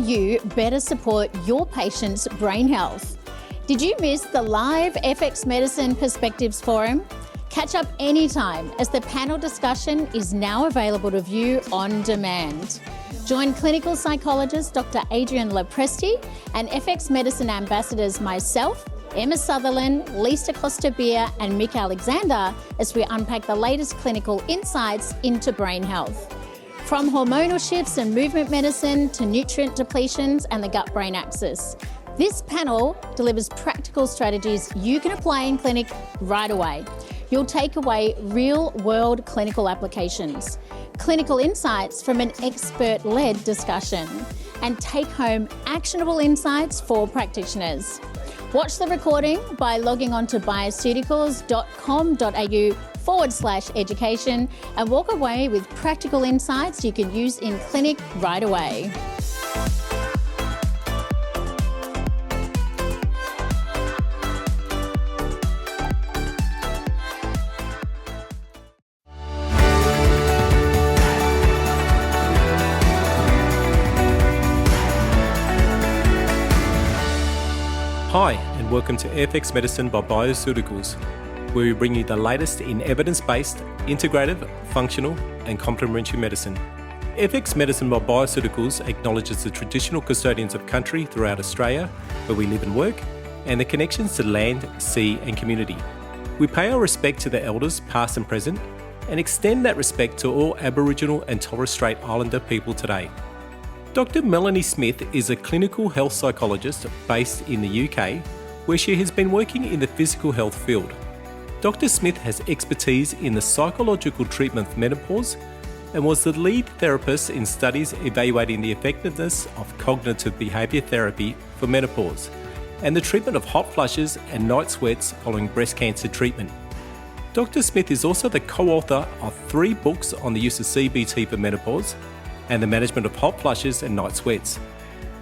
you better support your patient's brain health? Did you miss the live FX Medicine Perspectives Forum? Catch up anytime as the panel discussion is now available to view on demand. Join clinical psychologist Dr Adrian Lopresti and FX Medicine ambassadors myself, Emma Sutherland, Lisa Costa-Beer and Mick Alexander as we unpack the latest clinical insights into brain health. From hormonal shifts and movement medicine to nutrient depletions and the gut-brain axis. This panel delivers practical strategies you can apply in clinic right away. You'll take away real-world clinical applications, clinical insights from an expert-led discussion, and take home actionable insights for practitioners. Watch the recording by logging on to bioceuticals.com.au/education and walk away with practical insights you can use in clinic right away. Hi, and welcome to FX Medicine by Bioceuticals, where we bring you the latest in evidence-based, integrative, functional, and complementary medicine. FX Medicine by Bioceuticals acknowledges the traditional custodians of country throughout Australia, where we live and work, and the connections to land, sea, and community. We pay our respect to the elders, past and present, and extend that respect to all Aboriginal and Torres Strait Islander people today. Dr Melanie Smith is a clinical health psychologist based in the UK, where she has been working in the physical health field. Dr Smith has expertise in the psychological treatment of menopause and was the lead therapist in studies evaluating the effectiveness of cognitive behaviour therapy for menopause and the treatment of hot flushes and night sweats following breast cancer treatment. Dr Smith is also the co-author of 3 books on the use of CBT for menopause and the management of hot flushes and night sweats.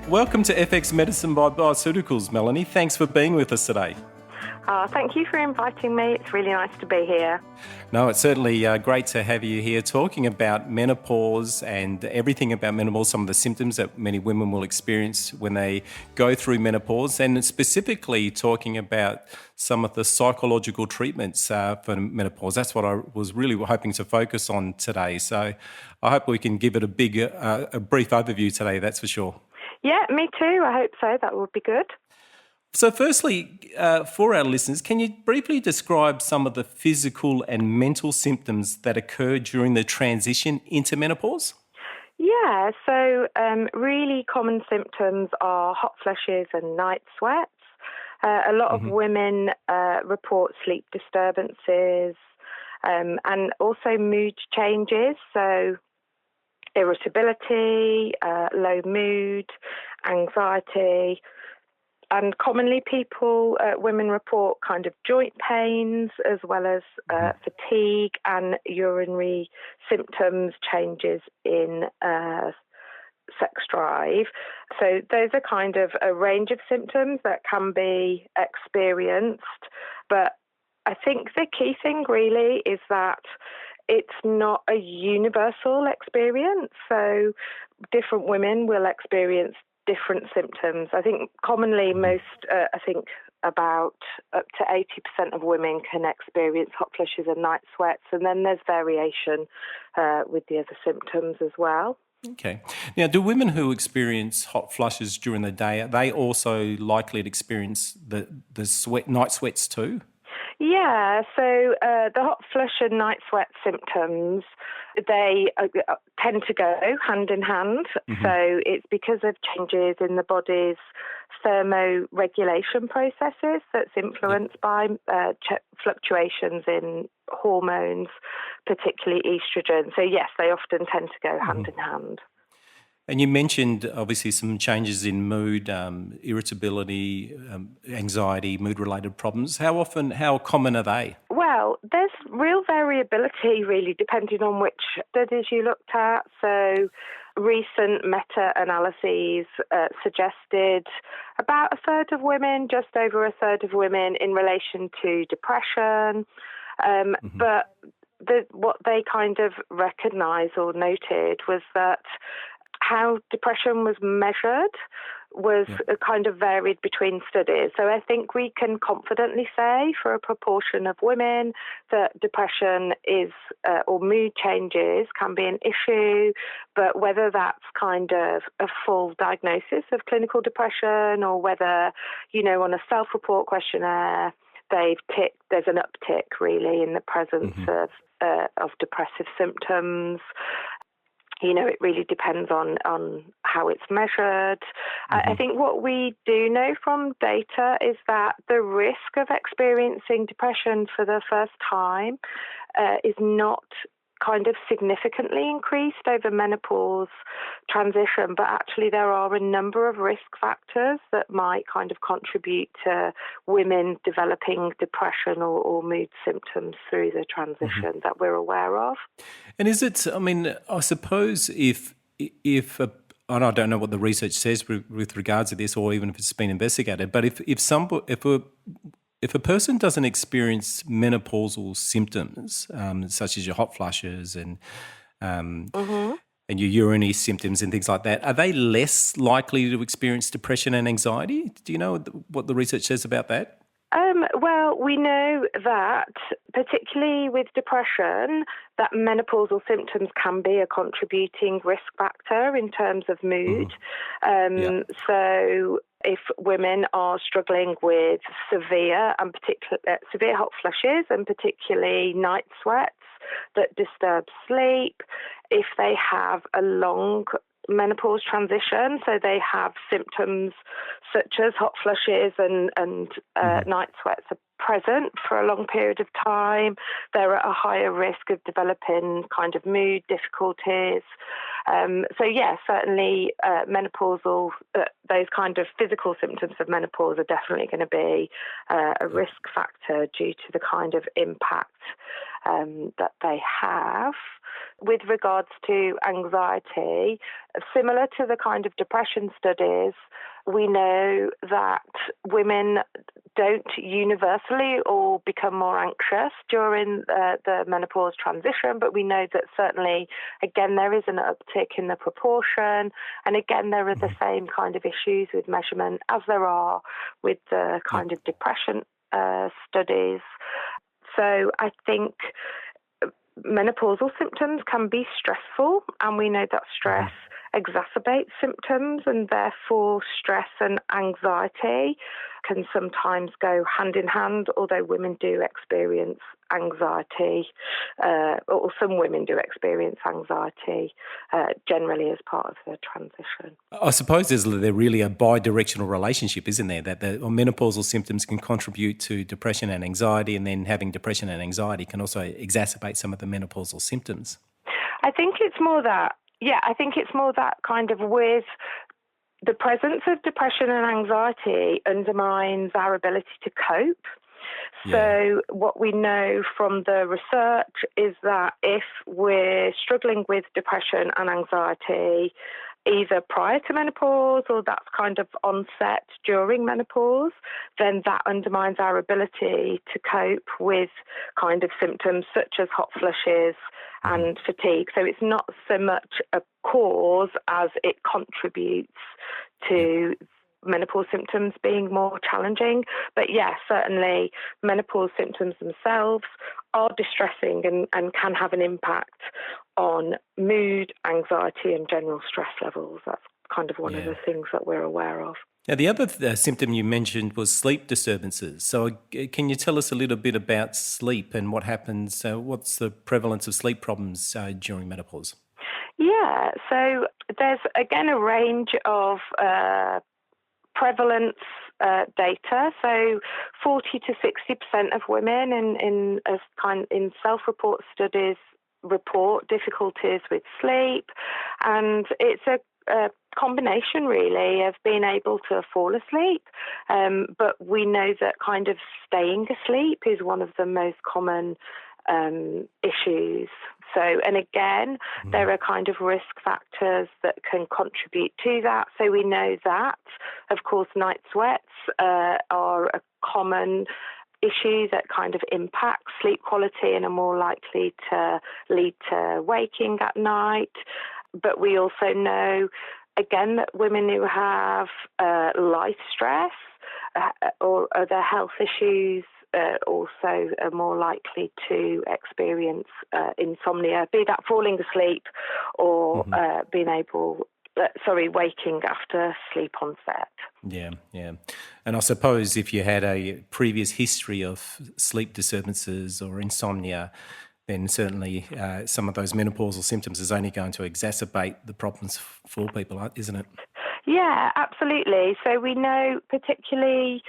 Welcome to FX Medicine by Bioceuticals, Melanie. Thanks for being with us today. Thank you for inviting me. It's really nice to be here. No, it's certainly great to have you here talking about menopause and everything about menopause, some of the symptoms that many women will experience when they go through menopause, and specifically talking about some of the psychological treatments for menopause. That's what I was really hoping to focus on today. So I hope we can give it a brief overview today, that's for sure. Yeah, me too. I hope so. That would be good. So firstly, for our listeners, can you briefly describe some of the physical and mental symptoms that occur during the transition into menopause? Yeah, so really common symptoms are hot flushes and night sweats. A lot of women report sleep disturbances and also mood changes, so irritability, low mood, anxiety. And commonly women report kind of joint pains as well as fatigue and urinary symptoms, changes in sex drive. So those are kind of a range of symptoms that can be experienced. But I think the key thing really is that it's not a universal experience. So different women will experience different symptoms. I think commonly about up to 80% of women can experience hot flushes and night sweats, and then there's variation with the other symptoms as well. Okay. Now, do women who experience hot flushes during the day, are they also likely to experience the night sweats too? Yeah, so the hot flush and night sweat symptoms, they tend to go hand in hand. So it's because of changes in the body's thermoregulation processes that's influenced by fluctuations in hormones, particularly estrogen. So yes, they often tend to go hand in hand. And you mentioned obviously some changes in mood, irritability, anxiety, mood-related problems. How common are they? Well, there's real variability really depending on which studies you looked at. So recent meta-analyses suggested about a third of women, just over a third of women in relation to depression. But what they kind of recognised or noted was that how depression was measured was kind of varied between studies. So I think we can confidently say for a proportion of women that depression is or mood changes can be an issue, but whether that's kind of a full diagnosis of clinical depression or whether, on a self-report questionnaire, there's an uptick really in the presence of depressive symptoms. It really depends on how it's measured. I think what we do know from data is that the risk of experiencing depression for the first time is not kind of significantly increased over menopause transition, but actually there are a number of risk factors that might kind of contribute to women developing depression or mood symptoms through the transition that we're aware of. And is it, I suppose if and I don't know what the research says with regards to this, or even if it's been investigated, but if a person doesn't experience menopausal symptoms, such as your hot flushes and your urinary symptoms and things like that, are they less likely to experience depression and anxiety? Do you know what the research says about that? Well, we know that, particularly with depression, that menopausal symptoms can be a contributing risk factor in terms of mood. So if women are struggling with severe hot flushes and particularly night sweats that disturb sleep, if they have a long menopause transition, so they have symptoms such as hot flushes and night sweats are present for a long period of time, they're at a higher risk of developing kind of mood difficulties. Certainly menopausal, those kind of physical symptoms of menopause are definitely going to be a risk factor due to the kind of impact that they have. With regards to anxiety, similar to the kind of depression studies, we know that women don't universally all become more anxious during the menopause transition, but we know that certainly, again, there is an uptick in the proportion, and again, there are the same kind of issues with measurement as there are with the kind of depression studies. So I think menopausal symptoms can be stressful, and we know that stress exacerbates symptoms, and therefore stress and anxiety can sometimes go hand in hand, although women do experience anxiety, or some women do experience anxiety generally as part of the transition. I suppose there's really a bi-directional relationship, isn't there? That the menopausal symptoms can contribute to depression and anxiety, and then having depression and anxiety can also exacerbate some of the menopausal symptoms. I think it's more that kind of with the presence of depression and anxiety undermines our ability to cope. So what we know from the research is that if we're struggling with depression and anxiety either prior to menopause or that's kind of onset during menopause, then that undermines our ability to cope with kind of symptoms such as hot flushes and fatigue. So it's not so much a cause as it contributes to menopause symptoms being more challenging. But certainly menopause symptoms themselves are distressing and can have an impact on mood, anxiety and general stress levels. That's kind of one of the things that we're aware of. Now, the other symptom you mentioned was sleep disturbances. So can you tell us a little bit about sleep and what happens? What's the prevalence of sleep problems during menopause? Yeah, so there's, again, a range of prevalence data. So 40 to 60% of women in self-report studies report difficulties with sleep, and it's a combination really of being able to fall asleep, but we know that kind of staying asleep is one of the most common issues. So, and again, there are kind of risk factors that can contribute to that. So we know that, of course, night sweats are a common issue that kind of impact sleep quality and are more likely to lead to waking at night. But we also know, again, that women who have life stress or other health issues also are more likely to experience insomnia, be that falling asleep or waking after sleep onset. Yeah. And I suppose if you had a previous history of sleep disturbances or insomnia, then certainly some of those menopausal symptoms is only going to exacerbate the problems for people, isn't it? Yeah, absolutely. So we know particularly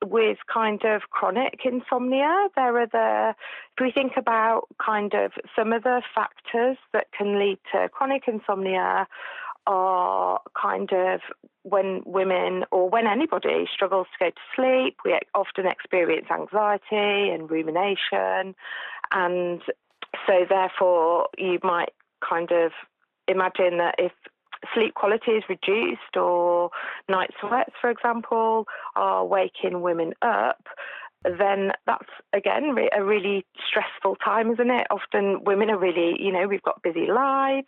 with kind of chronic insomnia, if we think about kind of some of the factors that can lead to chronic insomnia are kind of when women or when anybody struggles to go to sleep, we often experience anxiety and rumination. And so therefore you might kind of imagine that if sleep quality is reduced or night sweats, for example, are waking women up, then that's, again, a really stressful time, isn't it? Often women are really, we've got busy lives.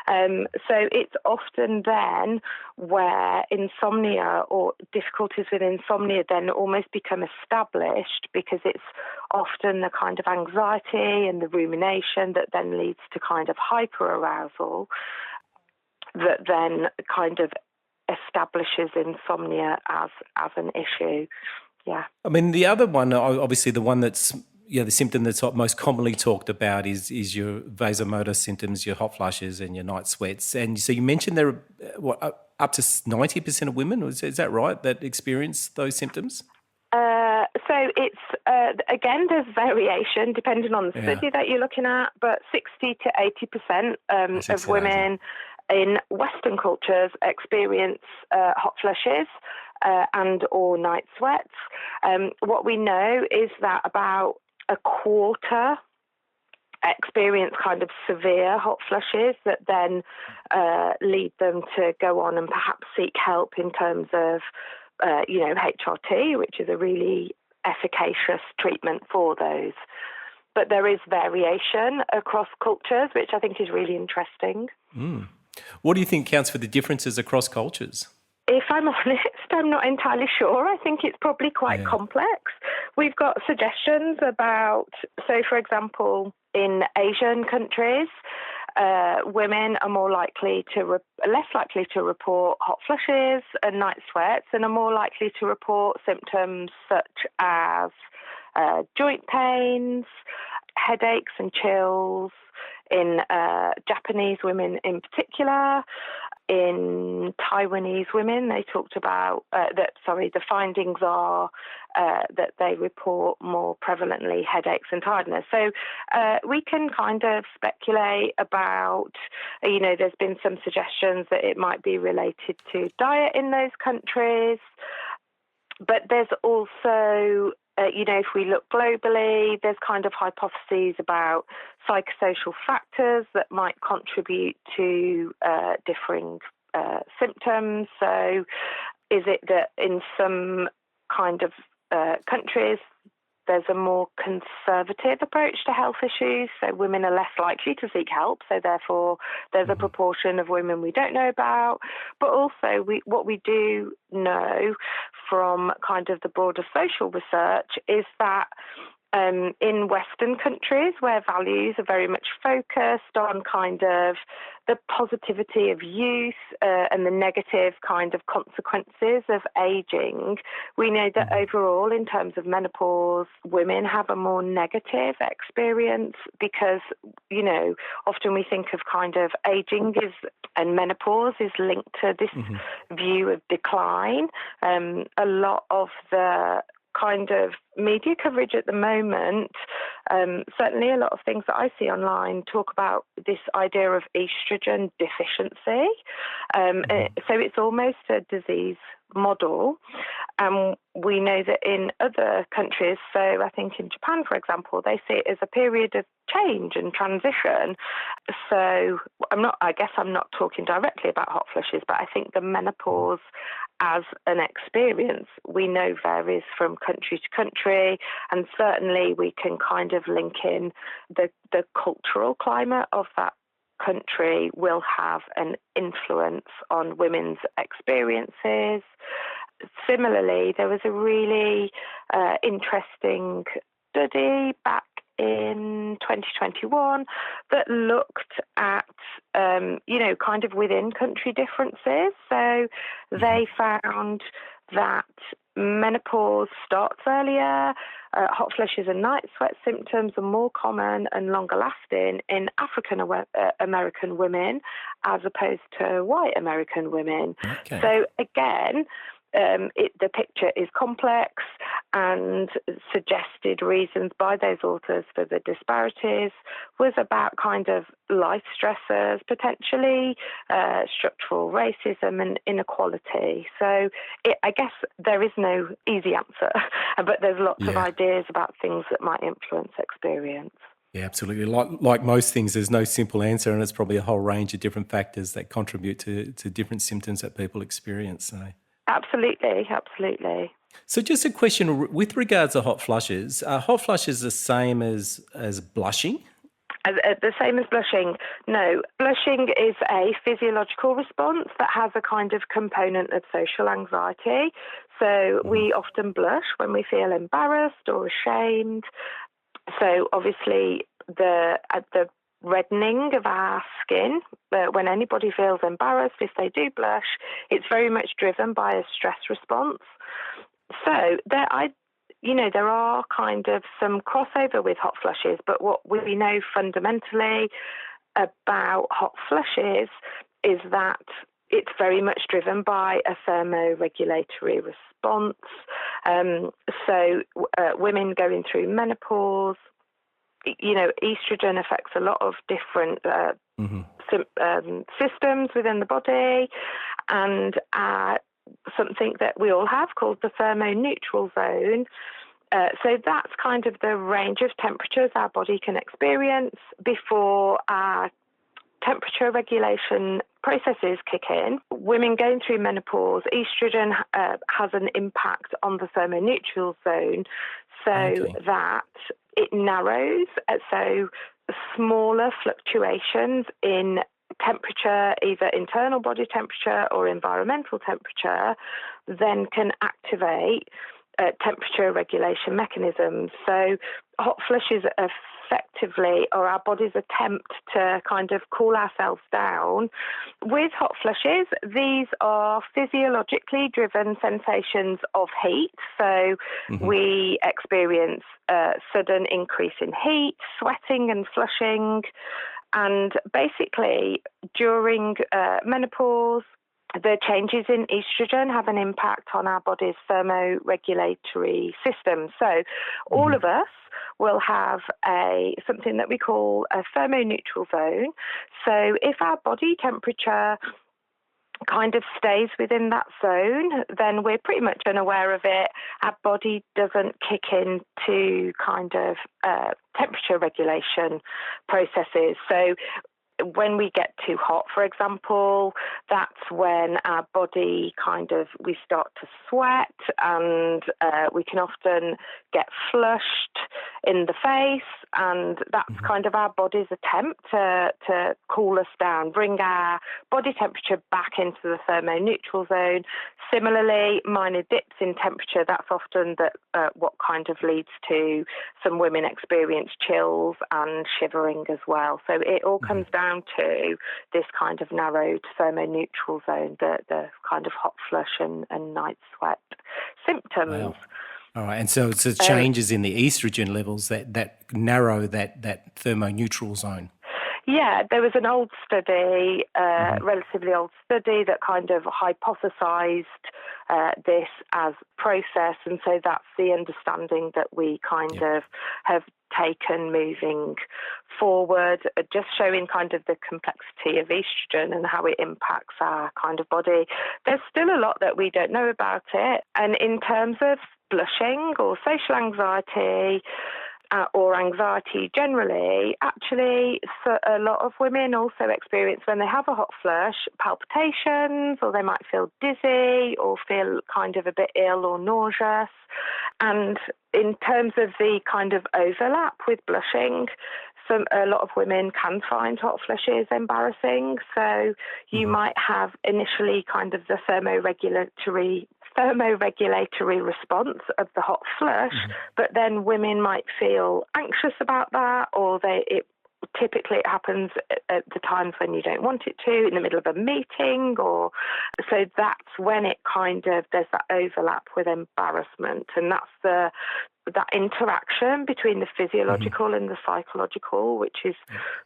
So it's often then where insomnia or difficulties with insomnia then almost become established, because it's often the kind of anxiety and the rumination that then leads to kind of hyperarousal that then kind of establishes insomnia as an issue. Yeah. I mean, the other one, obviously the one that's, the symptom that's most commonly talked about is your vasomotor symptoms, your hot flushes and your night sweats. And so you mentioned there are, up to 90% of women, is that right, that experience those symptoms? So it's, again, there's variation depending on the study that you're looking at, but 60 to 80% of women in Western cultures experience hot flushes and or night sweats. What we know is that about a quarter experience kind of severe hot flushes that then lead them to go on and perhaps seek help in terms of, HRT, which is a really efficacious treatment for those. But there is variation across cultures, which I think is really interesting. Mm. What do you think counts for the differences across cultures? If I'm honest, I'm not entirely sure. I think it's probably quite complex. We've got suggestions about, so for example, in Asian countries, women are less likely to report hot flushes and night sweats, and are more likely to report symptoms such as joint pains, headaches and chills. In Japanese women in particular, in Taiwanese women, they talked about the findings are that they report more prevalently headaches and tiredness. So we can kind of speculate about, there's been some suggestions that it might be related to diet in those countries. But there's also, if we look globally, there's kind of hypotheses about psychosocial factors that might contribute to differing symptoms. So is it that in some kind of countries there's a more conservative approach to health issues, so women are less likely to seek help, so therefore there's a proportion of women we don't know about. But also what we do know from kind of the broader social research is that in Western countries where values are very much focused on kind of the positivity of youth and the negative kind of consequences of aging, we know that overall, in terms of menopause, women have a more negative experience because, often we think of kind of aging and menopause is linked to this view of decline. A lot of the kind of media coverage at the moment, certainly a lot of things that I see online talk about this idea of estrogen deficiency. So it's almost a disease model. And we know that in other countries, so I think in Japan, for example, they see it as a period of change and transition. So I'm not talking directly about hot flushes, but I think the menopause as an experience we know varies from country to country, and certainly we can kind of link in the cultural climate of that country will have an influence on women's experiences. Similarly, there was a really interesting study back in 2021 that looked at, kind of within country differences. So they found that menopause starts earlier, hot flushes and night sweat symptoms are more common and longer lasting in African American women as opposed to white American women. Okay. So again, the picture is complex, and suggested reasons by those authors for the disparities was about kind of life stressors, potentially structural racism and inequality. So I guess there is no easy answer, but there's lots of ideas about things that might influence experience. Yeah, absolutely. Like most things, there's no simple answer, and it's probably a whole range of different factors that contribute to different symptoms that people experience. So. Absolutely. So just a question with regards to hot flushes. Are hot flushes the same as blushing? The same as blushing? No. Blushing is a physiological response that has a kind of component of social anxiety. So we often blush when we feel embarrassed or ashamed. So obviously the reddening of our skin, when anybody feels embarrassed, if they do blush, it's very much driven by a stress response. So there are kind of some crossover with hot flushes, but what we know fundamentally about hot flushes is that it's very much driven by a thermoregulatory response. So women going through menopause, estrogen affects a lot of different systems within the body, and something that we all have called the thermoneutral zone. So that's kind of the range of temperatures our body can experience before our temperature regulation processes kick in. Women going through menopause, estrogen has an impact on the thermoneutral zone so that it narrows. So smaller fluctuations in temperature, either internal body temperature or environmental temperature, then can activate temperature regulation mechanisms. So hot flushes effectively are our body's attempt to kind of cool ourselves down. With hot flushes, these are physiologically driven sensations of heat. So we experience a sudden increase in heat, sweating and flushing. And basically, during menopause, the changes in estrogen have an impact on our body's thermoregulatory system. So all of us will have something that we call a thermoneutral zone. So if our body temperature kind of stays within that zone, then we're pretty much unaware of it. Our body doesn't kick into kind of temperature regulation processes. So when we get too hot, for example, that's when our body we start to sweat, and we can often get flushed in the face, and that's kind of our body's attempt to cool us down, bring our body temperature back into the thermoneutral zone. Similarly, minor dips in temperature, that's often what kind of leads to some women experience chills and shivering as well. So it all comes down to this kind of narrowed thermoneutral zone, the kind of hot flush and night sweat symptoms. Wow. All right, and so it's the changes in the estrogen levels that narrow that thermoneutral zone. Yeah, there was an old study, relatively old study, that kind of hypothesized this as process, and so that's the understanding that we kind of have taken moving forward, just showing kind of the complexity of estrogen and how it impacts our kind of body. There's still a lot that we don't know about it, and in terms of blushing or social anxiety, or anxiety generally, actually a lot of women also experience, when they have a hot flush, palpitations, or they might feel dizzy or feel kind of a bit ill or nauseous. And in terms of the kind of overlap with blushing, a lot of women can find hot flushes embarrassing. So you might have initially kind of the thermoregulatory response of the hot flush, but then women might feel anxious about that, or typically it happens at the times when you don't want it to, in the middle of a meeting, or so that's when it kind of, there's that overlap with embarrassment, and that's that interaction between the physiological and the psychological, which is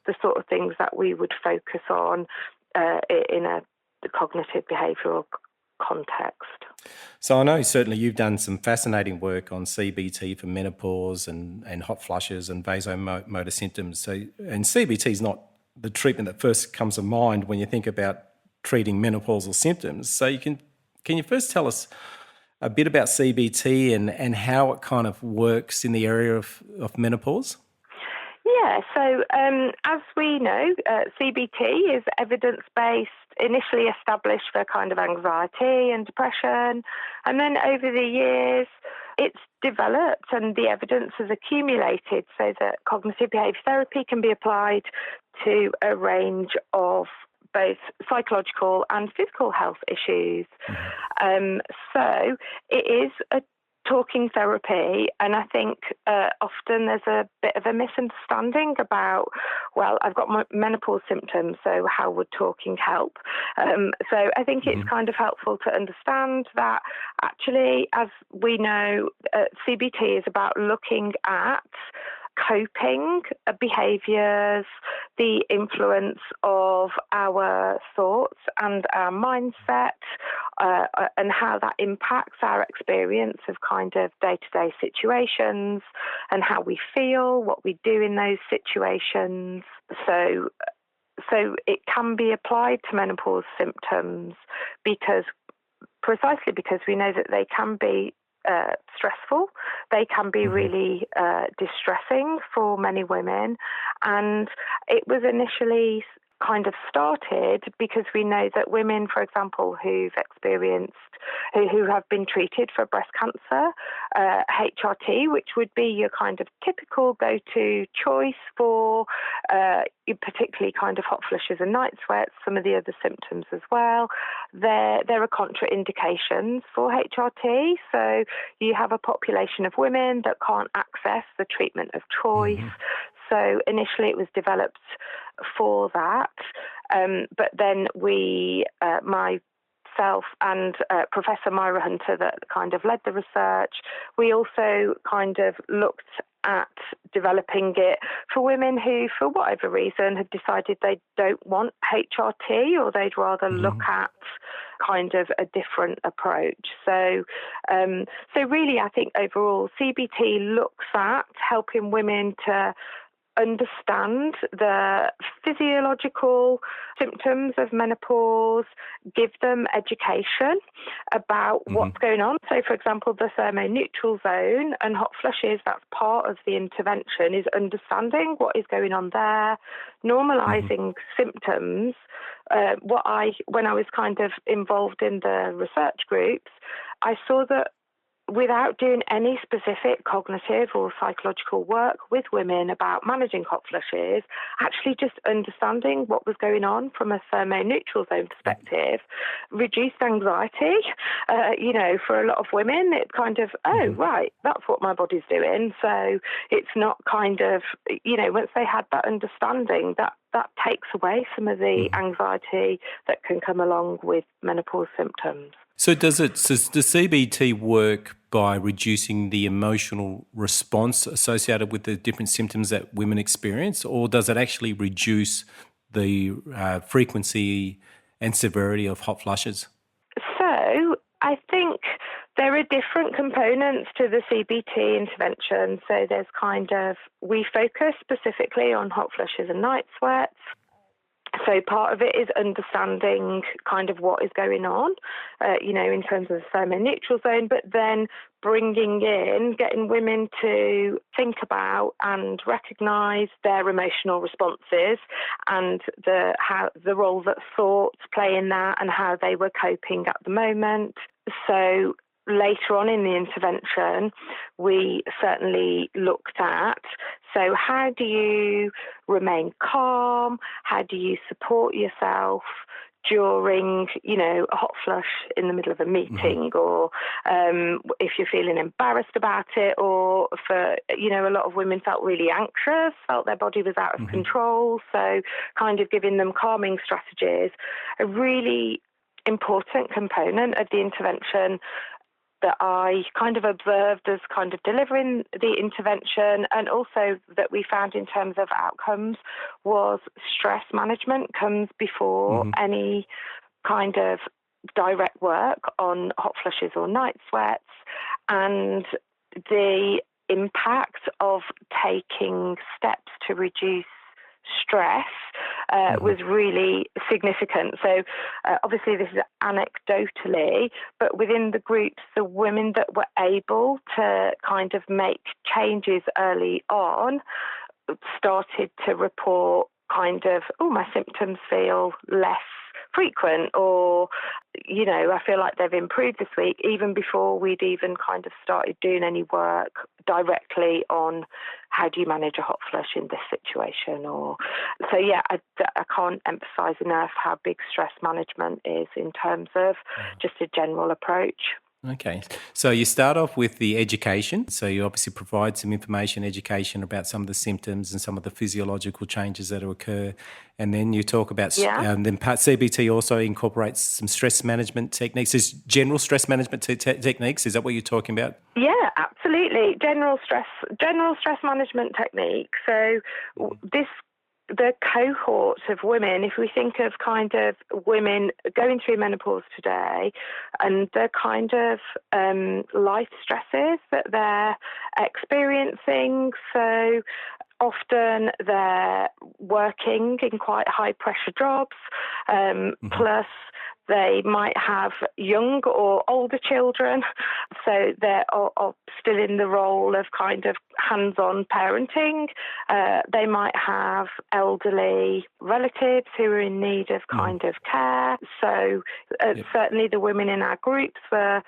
the sort of things that we would focus on in a cognitive behavioural context. So I know certainly you've done some fascinating work on CBT for menopause and hot flushes and vasomotor symptoms. And CBT is not the treatment that first comes to mind when you think about treating menopausal symptoms. So can you first tell us a bit about CBT and how it kind of works in the area of menopause? Yeah, so as we know, CBT is evidence-based, initially established for kind of anxiety and depression, and then over the years it's developed and the evidence has accumulated so that cognitive behaviour therapy can be applied to a range of both psychological and physical health issues. So it is a talking therapy, and I think often there's a bit of a misunderstanding about, well, I've got my menopause symptoms, so how would talking help? So I think it's kind of helpful to understand that actually, as we know, CBT is about looking at coping behaviours, the influence of our thoughts and our mindset, and how that impacts our experience of kind of day-to-day situations and how we feel, what we do in those situations. So it can be applied to menopause symptoms precisely because we know that they can be stressful. They can be really distressing for many women. And it was initially kind of started because we know that women, for example, who have been treated for breast cancer, HRT, which would be your kind of typical go-to choice for particularly kind of hot flushes and night sweats, some of the other symptoms as well. There are contraindications for HRT. So you have a population of women that can't access the treatment of choice. So initially it was developed for that. But then myself and Professor Myra Hunter that kind of led the research, we also kind of looked at developing it for women who, for whatever reason, have decided they don't want HRT, or they'd rather look at kind of a different approach. So really, I think overall, CBT looks at helping women to understand the physiological symptoms of menopause, give them education about what's going on. So, for example, the thermoneutral zone and hot flushes, that's part of the intervention, is understanding what is going on there, normalising symptoms. When I was kind of involved in the research groups, I saw that without doing any specific cognitive or psychological work with women about managing hot flushes, actually just understanding what was going on from a thermoneutral zone perspective reduced anxiety. For a lot of women, it kind of, right, that's what my body's doing. So it's not kind of, once they had that understanding, that takes away some of the anxiety that can come along with menopause symptoms. So does CBT work by reducing the emotional response associated with the different symptoms that women experience, or does it actually reduce the frequency and severity of hot flushes? So I think there are different components to the CBT intervention. So there's we focus specifically on hot flushes and night sweats. So part of it is understanding kind of what is going on, in terms of the thermoneutral zone, but then getting women to think about and recognise their emotional responses and the role that thoughts play in that and how they were coping at the moment. So later on in the intervention, we certainly looked at. So how do you remain calm? How do you support yourself during, a hot flush in the middle of a meeting, or if you're feeling embarrassed about it, or for, a lot of women felt really anxious, felt their body was out of control. So kind of giving them calming strategies, a really important component of the intervention that I kind of observed as kind of delivering the intervention, and also that we found in terms of outcomes, was stress management comes before any kind of direct work on hot flushes or night sweats, and the impact of taking steps to reduce stress was really significant. So obviously this is anecdotally, but within the groups, the women that were able to kind of make changes early on started to report kind of, my symptoms feel less frequent, or, I feel like they've improved this week, even before we'd even kind of started doing any work directly on how do you manage a hot flush in this situation. I can't emphasize enough how big stress management is in terms of just a general approach. Okay, so you start off with the education. So you obviously provide some information, education about some of the symptoms and some of the physiological changes that occur. And then you talk about, then part CBT also incorporates some stress management techniques. Is general stress management techniques, is that what you're talking about? Yeah, absolutely. General stress management technique. So the cohort of women, if we think of kind of women going through menopause today and the kind of life stresses that they're experiencing, so often they're working in quite high pressure jobs, plus they might have young or older children, so they're still in the role of kind of hands-on parenting. They might have elderly relatives who are in need of kind of care. So certainly the women in our groups were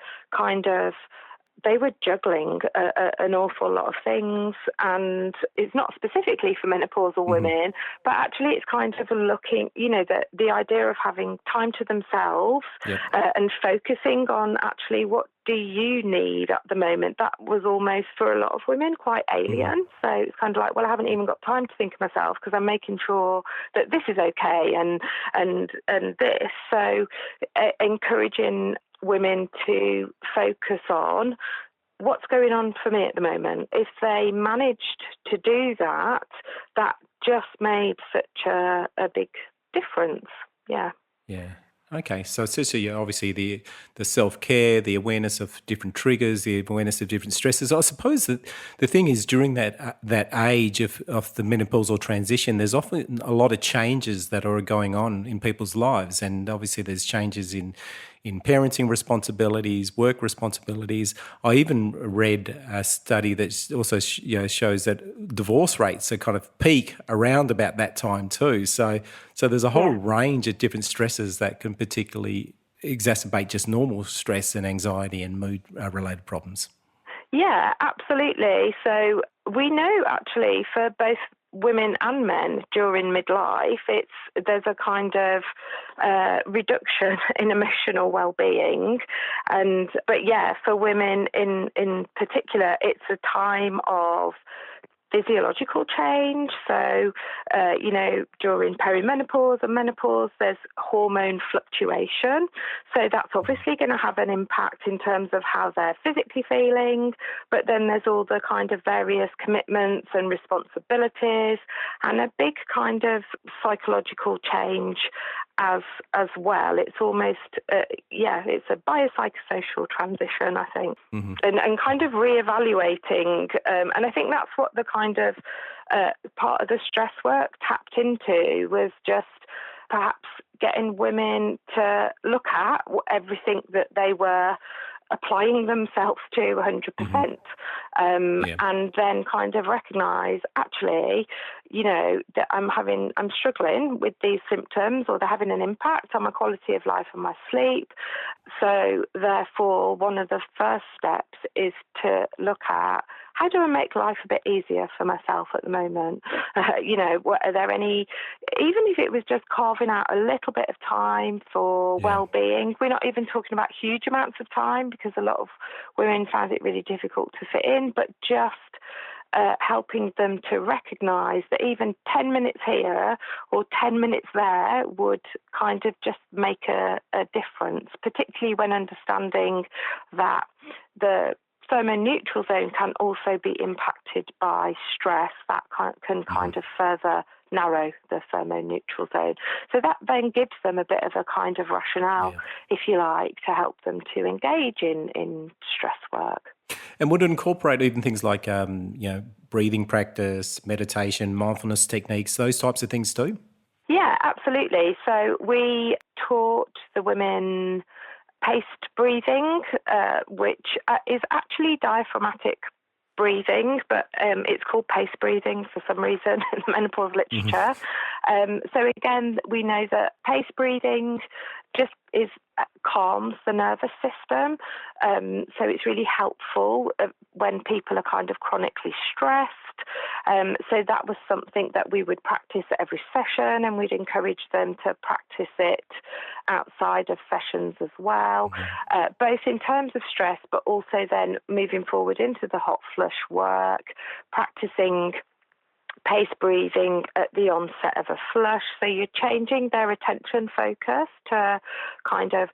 they were juggling an awful lot of things, and it's not specifically for menopausal women, but actually it's kind of looking, the idea of having time to themselves and focusing on actually what do you need at the moment. That was almost for a lot of women quite alien. So it's kind of like, well, I haven't even got time to think of myself because I'm making sure that this is okay and this. So encouraging women to focus on what's going on for me at the moment. If they managed to do that, that just made such a big difference. Yeah. Okay, so obviously the self-care, the awareness of different triggers, the awareness of different stresses. I suppose that the thing is, during that age of the menopausal transition, there's often a lot of changes that are going on in people's lives, and obviously there's changes in parenting responsibilities, work responsibilities. I even read a study that also shows that divorce rates are kind of peak around about that time too. So there's a whole range of different stresses that can particularly exacerbate just normal stress and anxiety and mood-related problems. Yeah, absolutely. So we know actually for both women and men during midlife, there's a kind of reduction in emotional well-being, but for women in particular, it's a time of physiological change. So, during perimenopause and menopause, there's hormone fluctuation. So that's obviously going to have an impact in terms of how they're physically feeling. But then there's all the kind of various commitments and responsibilities, and a big kind of psychological change as well. It's almost, it's a biopsychosocial transition, I think, and kind of reevaluating. And I think that's what the kind of part of the stress work tapped into, was just perhaps getting women to look at everything that they were applying themselves to 100%, and then kind of recognise, actually, that I'm struggling with these symptoms, or they're having an impact on my quality of life and my sleep. So therefore, one of the first steps is to look at, how do I make life a bit easier for myself at the moment? Are there any, even if it was just carving out a little bit of time for well-being, we're not even talking about huge amounts of time, because a lot of women found it really difficult to fit in, but just helping them to recognise that even 10 minutes here or 10 minutes there would kind of just make a difference, particularly when understanding that the thermoneutral zone can also be impacted by stress. That can kind of further narrow the thermoneutral zone. So that then gives them a bit of a kind of rationale, if you like, to help them to engage in stress work. And would it incorporate even things like, breathing practice, meditation, mindfulness techniques, those types of things too? Yeah, absolutely. So we taught the women paced breathing, which is actually diaphragmatic breathing, but it's called paced breathing for some reason in the menopause literature. So again, we know that paced breathing just calms the nervous system. So it's really helpful when people are kind of chronically stressed. So that was something that we would practice at every session, and we'd encourage them to practice it outside of sessions as well, both in terms of stress, but also then moving forward into the hot flush work, practicing paced breathing at the onset of a flush. So you're changing their attention focus to kind of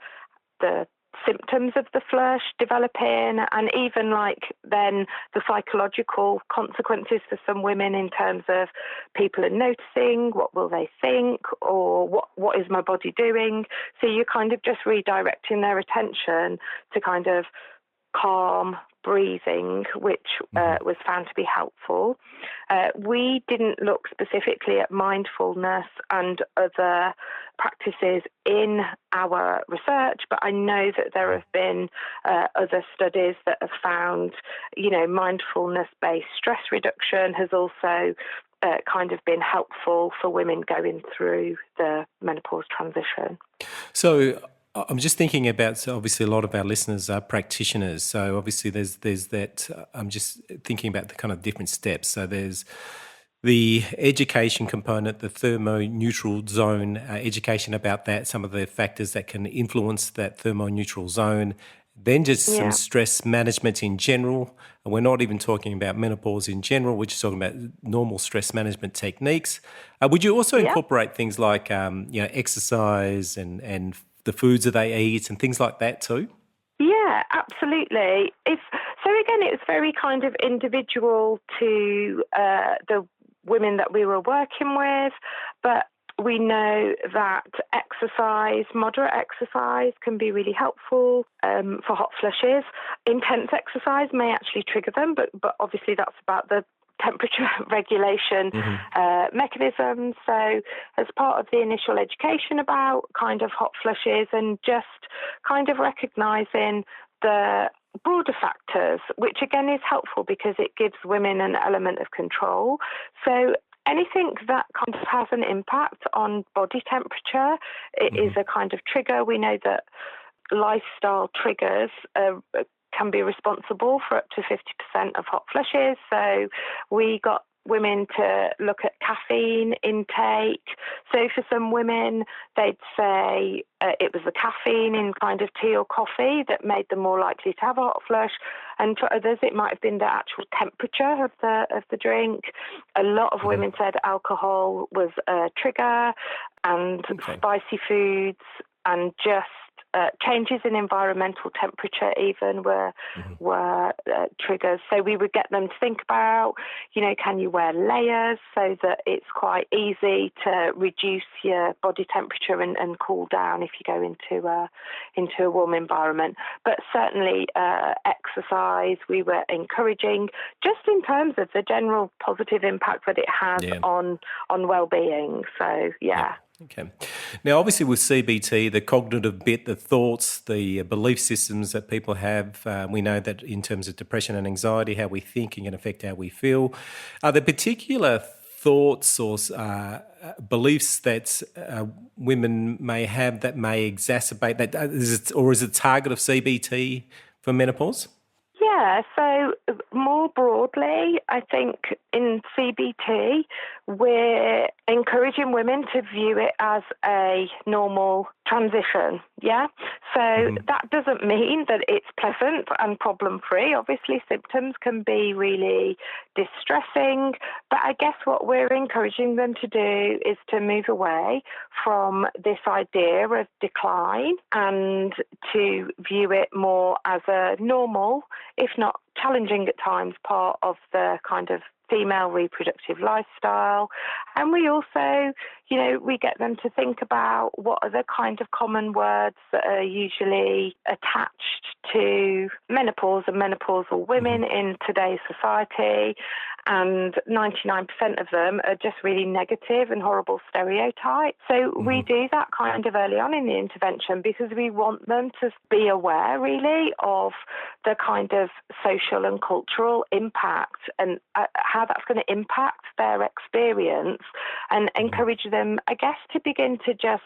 the symptoms of the flush developing, and even like then the psychological consequences for some women in terms of people are noticing, what will they think, or what is my body doing. So you're kind of just redirecting their attention to kind of calm breathing, which was found to be helpful. We didn't look specifically at mindfulness and other practices in our research, but I know that there have been other studies that have found, mindfulness-based stress reduction has also kind of been helpful for women going through the menopause transition. So I'm just thinking about, so obviously a lot of our listeners are practitioners. So obviously there's that, I'm just thinking about the kind of different steps. So there's the education component, the thermoneutral zone, education about that, some of the factors that can influence that thermoneutral zone, then just some stress management in general. And we're not even talking about menopause in general, we're just talking about normal stress management techniques. Would you also incorporate things like, exercise and the foods that they eat and things like that too? Yeah, absolutely. It's very kind of individual to the women that we were working with, but we know that moderate exercise can be really helpful for hot flushes. Intense exercise may actually trigger them, but obviously that's about the temperature regulation mechanisms. So as part of the initial education about kind of hot flushes and just kind of recognising the broader factors, which again is helpful because it gives women an element of control. So anything that kind of has an impact on body temperature is a kind of trigger. We know that lifestyle triggers can be responsible for up to 50% of hot flushes. So we got women to look at caffeine intake. So for some women, they'd say it was the caffeine in kind of tea or coffee that made them more likely to have a hot flush. And for others, it might have been the actual temperature of the drink. A lot of women said alcohol was a trigger, and spicy foods, and just changes in environmental temperature even were triggers. So we would get them to think about, can you wear layers so that it's quite easy to reduce your body temperature and cool down if you go into a warm environment. But certainly exercise we were encouraging, just in terms of the general positive impact that it has on well-being. So Okay. Now, obviously with CBT, the cognitive bit, the thoughts, the belief systems that people have, we know that in terms of depression and anxiety, how we think can affect how we feel. Are there particular thoughts or beliefs that women may have that may exacerbate that? Is it target of CBT for menopause? Yeah, so more broadly, I think in CBT, we're encouraging women to view it as a normal transition, yeah? So that doesn't mean that it's pleasant and problem-free. Obviously, symptoms can be really distressing, but I guess what we're encouraging them to do is to move away from this idea of decline and to view it more as a normal, if not challenging at times, part of the kind of female reproductive lifestyle. And we also, we get them to think about what are the kind of common words that are usually attached to menopause and menopausal women in today's society. And 99% of them are just really negative and horrible stereotypes. So we do that kind of early on in the intervention because we want them to be aware really of the kind of social and cultural impact and how that's going to impact their experience, and encourage them, I guess, to begin to just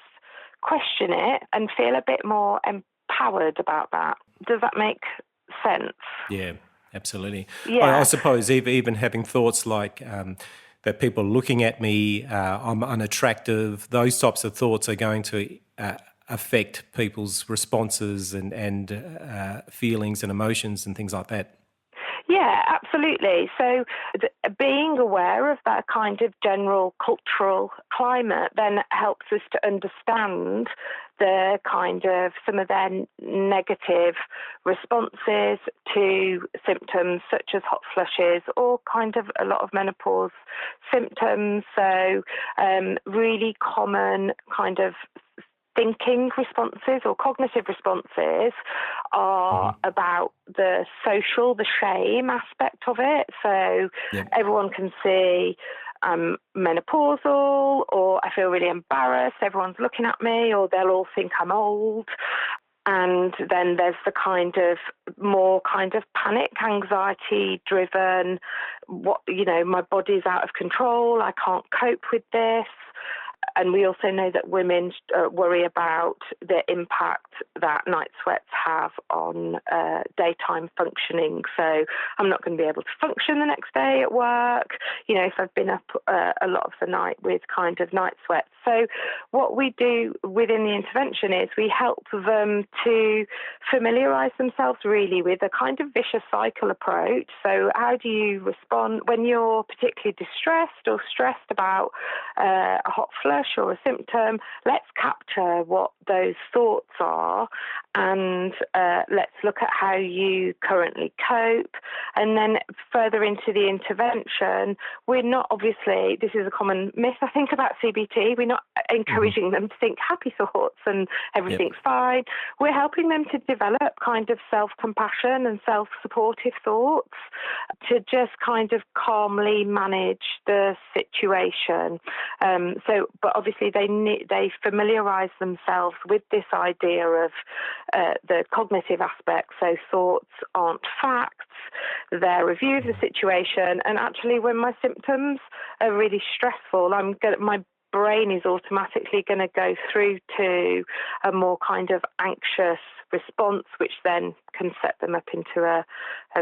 question it and feel a bit more empowered about that. Does that make sense? Yeah, absolutely. Yeah. I suppose even having thoughts like that people are looking at me, I'm unattractive, those types of thoughts are going to affect people's responses and feelings and emotions and things like that. Yeah, absolutely. So being aware of that kind of general cultural climate then helps us to understand the kind of some of their negative responses to symptoms such as hot flushes or kind of a lot of menopause symptoms. So really common kind of thinking responses or cognitive responses are about the social, the shame aspect of it. So everyone can see menopausal, or I feel really embarrassed, everyone's looking at me, or they'll all think I'm old. And then there's the kind of more kind of panic, anxiety driven, my body's out of control, I can't cope with this. And we also know that women worry about the impact that night sweats have on daytime functioning. So I'm not going to be able to function the next day at work, if I've been up a lot of the night with kind of night sweats. So what we do within the intervention is we help them to familiarise themselves really with a kind of vicious cycle approach. So how do you respond when you're particularly distressed or stressed about a hot flush or a symptom? Let's capture what those thoughts are and let's look at how you currently cope. And then further into the intervention, we're not, obviously, this is a common myth I think about CBT, we're not encouraging them to think happy thoughts and everything's fine. We're helping them to develop kind of self-compassion and self-supportive thoughts to just kind of calmly manage the situation. But obviously they familiarise themselves with this idea of the cognitive aspect. So thoughts aren't facts, they're a review of the situation. And actually, when my symptoms are really stressful, my brain is automatically going to go through to a more kind of anxious response, which then can set them up into a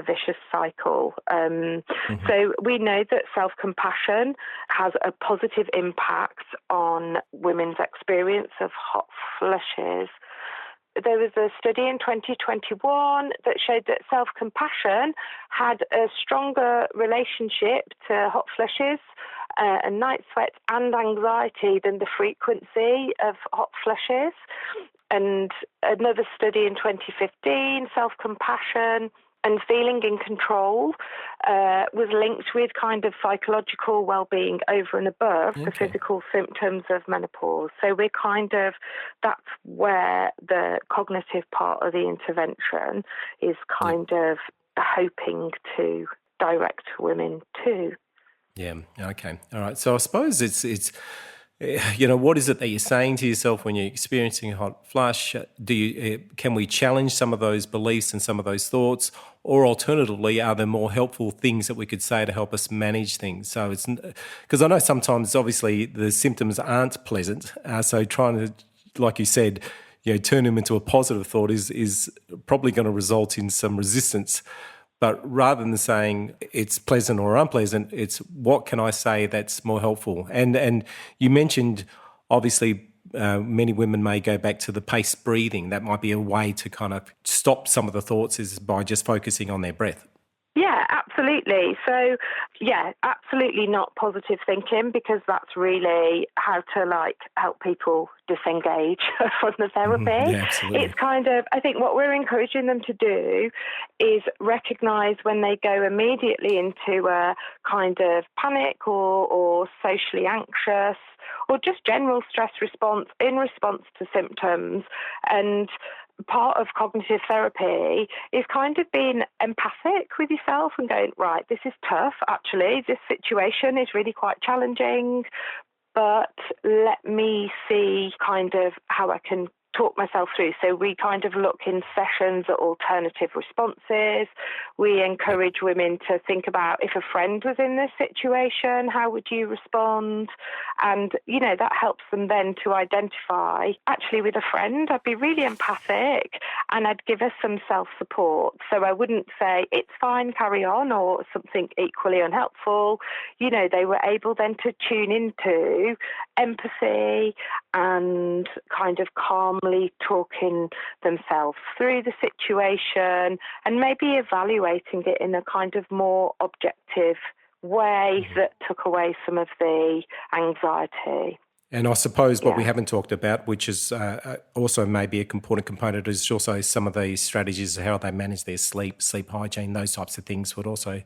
vicious cycle. So we know that self-compassion has a positive impact on women's experience of hot flushes. There was a study in 2021 that showed that self-compassion had a stronger relationship to hot flushes and night sweats and anxiety than the frequency of hot flushes. And another study in 2015, self-compassion and feeling in control was linked with kind of psychological well-being over and above the physical symptoms of menopause. So that's where the cognitive part of the intervention is kind of hoping to direct women to. Yeah. Okay. All right. So I suppose it's What is it that you're saying to yourself when you're experiencing a hot flush? Can we challenge some of those beliefs and some of those thoughts? Or alternatively, are there more helpful things that we could say to help us manage things? So it's because I know sometimes, obviously, the symptoms aren't pleasant. So trying to, like you said, turn them into a positive thought is probably going to result in some resistance. But rather than saying it's pleasant or unpleasant, it's what can I say that's more helpful? And you mentioned, obviously, many women may go back to the paced breathing. That might be a way to kind of stop some of the thoughts is by just focusing on their breath. Yeah, absolutely. So, yeah, absolutely not positive thinking, because that's really how to help people disengage from the therapy. Mm-hmm. Yeah, absolutely. It's kind of, I think what we're encouraging them to do is recognise when they go immediately into a kind of panic or socially anxious or just general stress response in response to symptoms. And part of cognitive therapy is kind of being empathic with yourself and going, right, this is tough, actually. This situation is really quite challenging, but let me see kind of how I can talk myself through. So we kind of look in sessions at alternative responses. We encourage women to think about, if a friend was in this situation, how would you respond? And, that helps them then to identify, actually, with a friend, I'd be really empathic and I'd give her some self-support. So I wouldn't say, it's fine, carry on, or something equally unhelpful. They were able then to tune into empathy and kind of calmly talking themselves through the situation and maybe evaluating it in a kind of more objective way that took away some of the anxiety. And I suppose what we haven't talked about, which is also maybe a important component, is also some of the strategies of how they manage their sleep hygiene, those types of things would also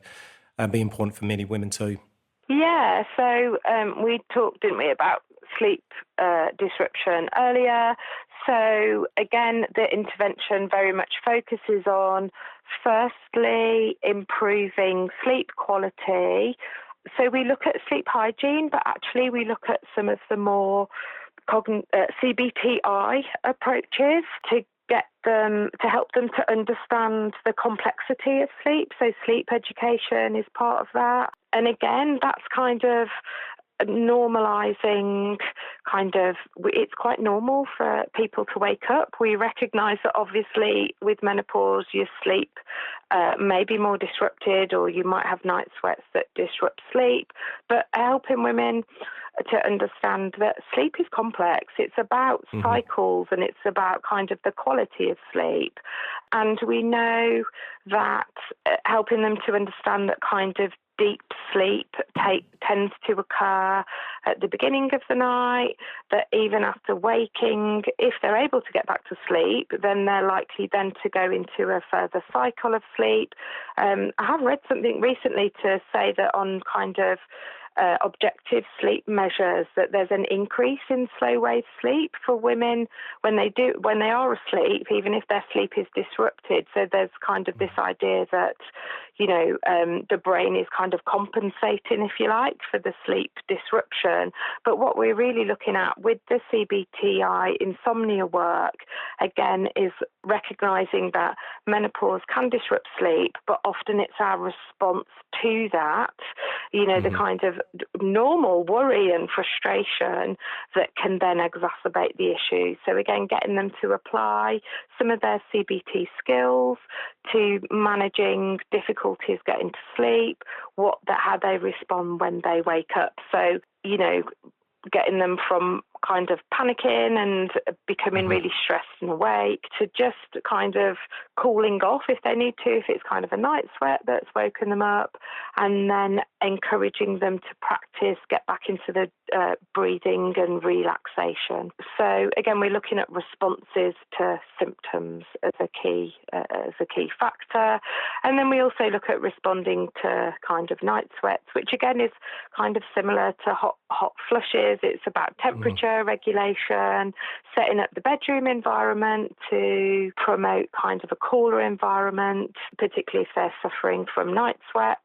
be important for many women too. Yeah, so we talked, didn't we, about sleep disruption earlier. So again, the intervention very much focuses on, firstly, improving sleep quality. So we look at sleep hygiene, but actually we look at some of the more CBTI approaches to help them to understand the complexity of sleep. So sleep education is part of that. And again, that's kind of normalizing it's quite normal for people to wake up. We recognize that obviously with menopause your sleep may be more disrupted, or you might have night sweats that disrupt sleep, but helping women to understand that sleep is complex. It's about cycles and it's about kind of the quality of sleep. And we know that helping them to understand that kind of deep sleep tends to occur at the beginning of the night, that even after waking, if they're able to get back to sleep, then they're likely then to go into a further cycle of sleep. I have read something recently to say that on kind of objective sleep measures that there's an increase in slow wave sleep for women when they are asleep, even if their sleep is disrupted. So there's kind of this idea that the brain is kind of compensating, if you like, for the sleep disruption. But what we're really looking at with the CBTI insomnia work, again, is recognizing that menopause can disrupt sleep, but often it's our response to that, the kind of normal worry and frustration that can then exacerbate the issue. So again, getting them to apply some of their CBT skills to managing difficulties getting to sleep, how they respond when they wake up. So, getting them from kind of panicking and becoming really stressed and awake to just kind of cooling off if they need to, if it's kind of a night sweat that's woken them up, and then encouraging them to practice, get back into the breathing and relaxation. So again, we're looking at responses to symptoms as a key factor. And then we also look at responding to kind of night sweats, which again is kind of similar to hot flushes. It's about temperature regulation, setting up the bedroom environment to promote kind of a cooler environment, particularly if they're suffering from night sweats.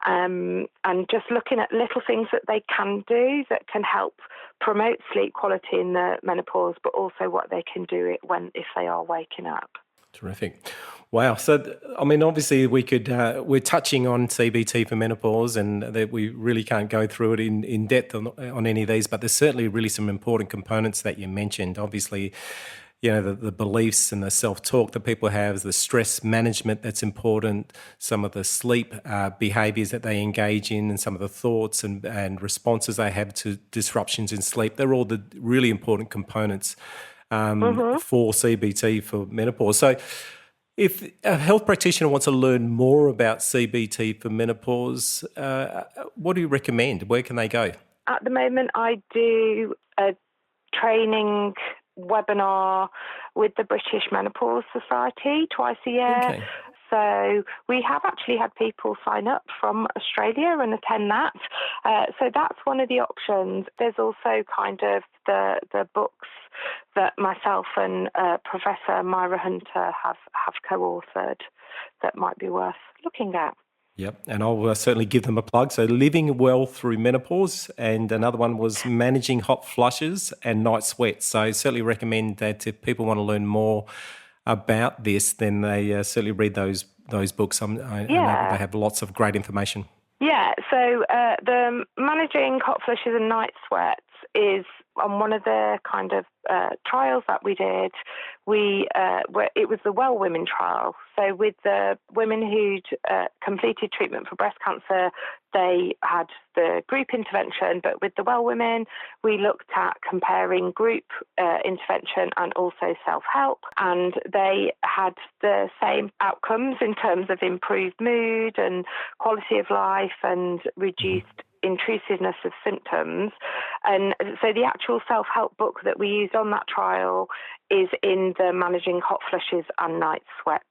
And just looking at little things that they can do that can help promote sleep quality in the menopause, but also what they can do if they are waking up. Terrific. Wow. So, I mean, obviously we're touching on CBT for menopause, and that we really can't go through it in depth on any of these, but there's certainly really some important components that you mentioned. Obviously, the beliefs and the self-talk that people have, the stress management that's important, some of the sleep behaviours that they engage in, and some of the thoughts and responses they have to disruptions in sleep. They're all the really important components for CBT for menopause. So if a health practitioner wants to learn more about CBT for menopause, what do you recommend? Where can they go? At the moment, I do a training webinar with the British Menopause Society twice a year. Okay. So we have actually had people sign up from Australia and attend that. So that's one of the options. There's also kind of the books that myself and Professor Myra Hunter have co-authored that might be worth looking at. Yep, and I'll certainly give them a plug. So Living Well Through Menopause, and another one was Managing Hot Flushes and Night Sweats. So I certainly recommend that if people want to learn more about this, then they certainly read those books. I know that they have lots of great information. Yeah, so the Managing Hot Flushes and Night Sweats is on one of the kind of trials that we did. It was the Well Women trial. So with the women who'd completed treatment for breast cancer, they had the group intervention, but with the Well Women, we looked at comparing group intervention and also self-help, and they had the same outcomes in terms of improved mood and quality of life and reduced intrusiveness of symptoms. And so the actual self-help book that we used on that trial is in the Managing Hot Flushes and Night Sweats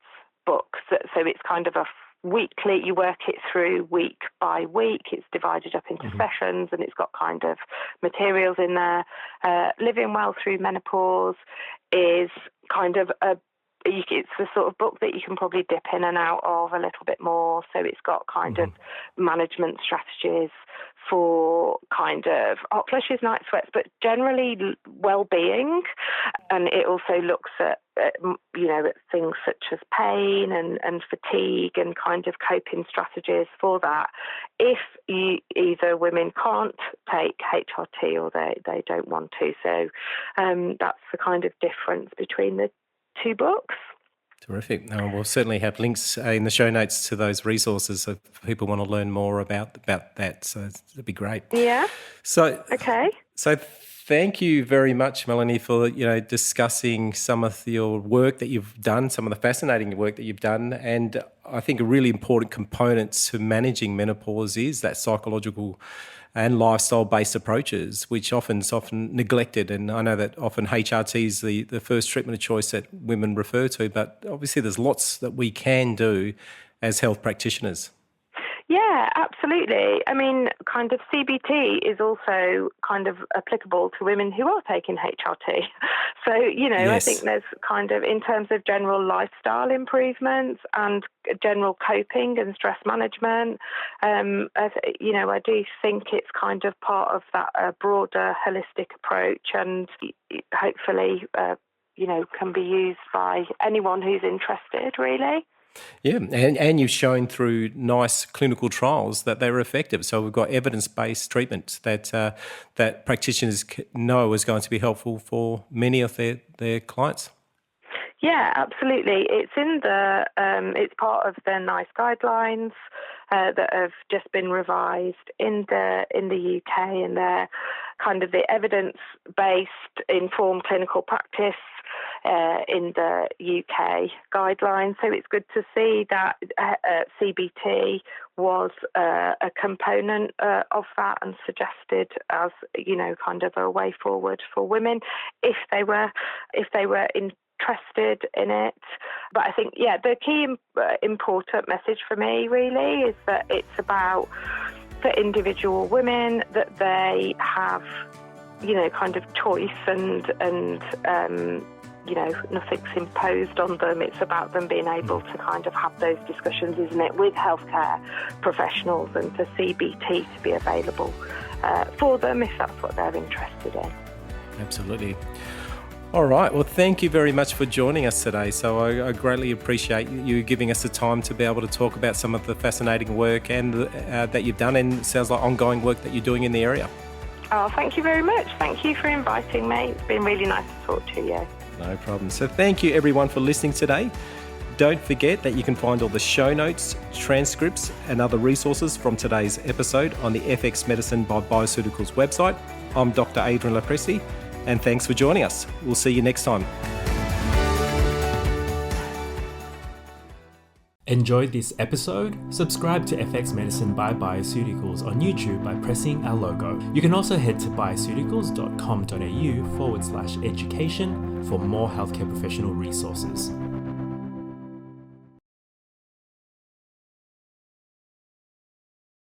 book. So it's kind of a weekly, you work it through week by week. It's divided up into sessions, and it's got kind of materials in there. Living Well Through Menopause is kind of it's the sort of book that you can probably dip in and out of a little bit more. So it's got kind of management strategies for kind of hot flushes, night sweats, but generally well-being. And it also looks at things such as pain and fatigue and kind of coping strategies for that. If either women can't take HRT or they don't want to. So that's the kind of difference between the two books. Terrific. We'll certainly have links in the show notes to those resources if people want to learn more about that. So that'd be great. Yeah. So okay. So thank you very much, Melanie, for discussing some of your work that you've done, some of the fascinating work that you've done, and I think a really important component to menopause is that psychological and lifestyle-based approaches, which is often neglected. And I know that often HRT is the first treatment of choice that women refer to, but obviously there's lots that we can do as health practitioners. Yeah, absolutely. I mean, kind of CBT is also kind of applicable to women who are taking HRT. So, yes. I think there's kind of, in terms of general lifestyle improvements and general coping and stress management, I do think it's kind of part of that broader holistic approach, and hopefully, can be used by anyone who's interested, really. Yeah, and you've shown through nice clinical trials that they're effective. So we've got evidence-based treatments that practitioners know is going to be helpful for many of their clients. Yeah, absolutely. It's it's part of the NICE guidelines that have just been revised in the UK, and they're kind of the evidence-based informed clinical practice in the UK guidelines. So it's good to see that CBT was a component of that and suggested as kind of a way forward for women if they were interested in it. But I think, the key important message for me really is that it's about, for individual women, that they have, kind of choice and nothing's imposed on them. It's about them being able to kind of have those discussions, isn't it, with healthcare professionals, and for CBT to be available for them if that's what they're interested in. Absolutely. All right. Well, thank you very much for joining us today. So I greatly appreciate you giving us the time to be able to talk about some of the fascinating work and that you've done, and sounds like ongoing work that you're doing in the area. Oh, thank you very much. Thank you for inviting me. It's been really nice to talk to you. No problem. So thank you everyone for listening today. Don't forget that you can find all the show notes, transcripts and other resources from today's episode on the FX Medicine by Bioceuticals website. I'm Dr. Adrian Lopresti, and thanks for joining us. We'll see you next time. Enjoyed this episode? Subscribe to FX Medicine by Bioceuticals on YouTube by pressing our logo. You can also head to bioceuticals.com.au/education for more healthcare professional resources.